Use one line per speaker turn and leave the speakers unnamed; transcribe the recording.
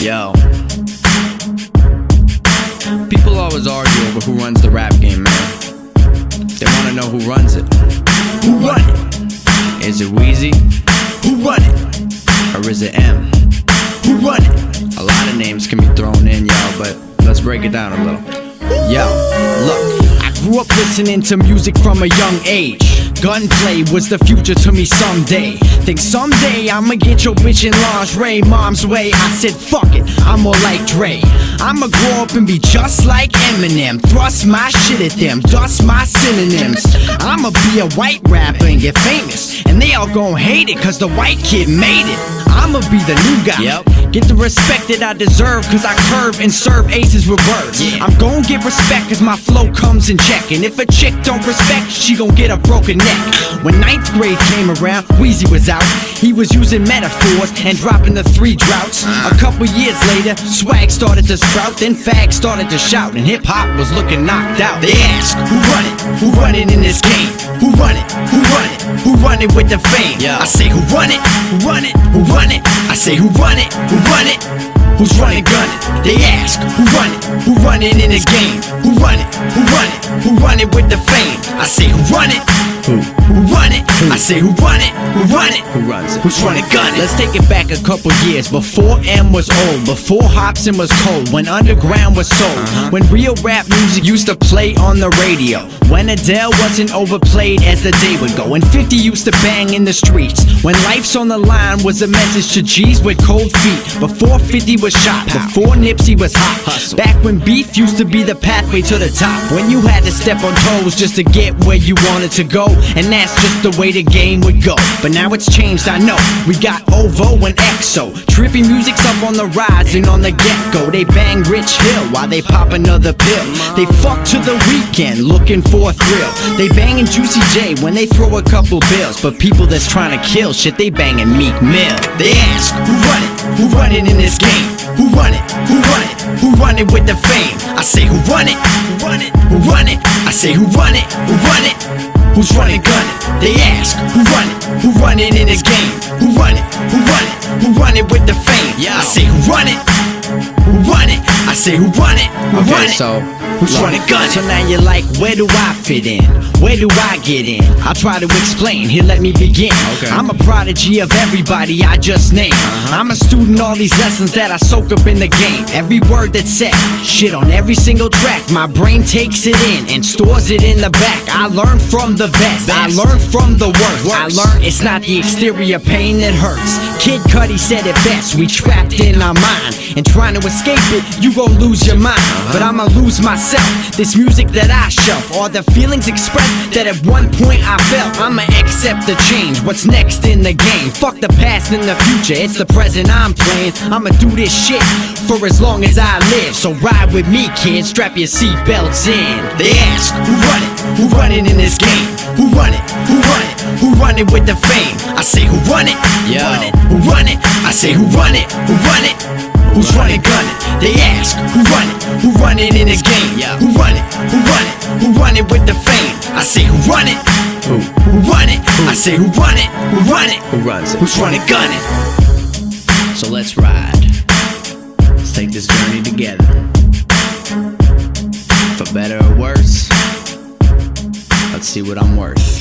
Yo, people always argue over who runs the rap game, man. They wanna know who runs it. Who run it? Is it Weezy? Who run it? Or is it M? Who run it? A lot of names can be thrown in, yo, but let's break it down a little. Yo, look, I grew up listening to music from a young age. Gunplay was the future to me someday. Think someday I'ma get your bitch in lingerie mom's way. I said fuck it, I'm more like Dre. I'ma grow up and be just like Eminem. Thrust my shit at them, dust my synonyms. I'ma be a white rapper and get famous, and they all gon' hate it cause the white kid made it. I'ma be the new guy, get the respect that I deserve cause I curve and serve aces with words. I'm gon' get respect cause my flow comes in check, and if a chick don't respect, she gon' get a broken neck. When 9th grade came around, Weezy was out. He was using metaphors and dropping the 3 droughts. A couple years later, swag started to sprout, then fags started to shout, and hip-hop was looking knocked out. They ask, who run it? Who run it in this game? Who run it? Who run it? Who run it with the fame? I say, who run it? Who run it? Who run it? I say, who run it? Who run it? Who's running, gunning? They ask, who run it? Who run it in this game? Who run it? Who run it? Who run it with the fame? I say, who run it? Who run it? I say, who run it? Who run it? Who runs it? Who's running, gunning? Let's take it back a couple years. Before M was old, before Hobson was cold, when underground was sold, when real rap music used to play on the radio, when Adele wasn't overplayed as the day would go, and 50 used to bang in the streets, when life's on the line was a message to G's with cold feet, before 50 was shot, before Nipsey was hot, back when beef used to be the pathway to the top, when you had to step on toes just to get where you wanted to go, and that's just the way the game would go. But now it's changed, I know. We got OVO and EXO. Trippy music's up on the rise and on the get-go. They bang Rich Hill while they pop another pill. They fuck to the weekend looking for a thrill. They bangin' Juicy J when they throw a couple bills. But people that's trying to kill shit, they bangin' Meek Mill. They ask, who run it? Who run it in this game? Who run it? Who run it? Who run it with the fame? I say, who run it? Who run it? Who run it? I say, who run it? Who run it? Who's running, gunning? They ask, who run it? Who run it in this game? Who run it? Who run it? Who run it with the fame? I say, who run it? Who run it? I say, who run it? Who run it? So who's running, gunning? So now you're like, where do I fit in? Where do I get in? I'll try to explain, here let me begin. I'm a prodigy of everybody I just named. I'm a student, all these lessons that I soak up in the game. Every word that's said, shit on every single track, my brain takes it in and stores it in the back. I learn from the best, I learn from the worst. I learn it's not the exterior pain that hurts. Kid Cudi said it best, we trapped in our mind, and trying to escape it, you gon' lose your mind. But I'ma lose myself, this music that I shelf, all the feelings expressed that at one point I felt. I'ma accept the change, what's next in the game? Fuck the past and the future, it's the present I'm playing. I'ma do this shit for as long as I live. So ride with me, kids, strap your seatbelts in. They ask, who run it? Who run it in this game? Who run it? Who run it? Who run it with the fame? I say, who run it? Who run it? Who run it? I say, who run it? Who run it? Who's running, gunning? They ask, who run it? Who run it in this game? Who run it? Who run it? Who run it with the fame? I say, who run it? Who run it? I say, who run it? Who run it? Who runs it? Who's running, gunning? So let's ride. Let's take this journey together. For better or worse, let's see what I'm worth.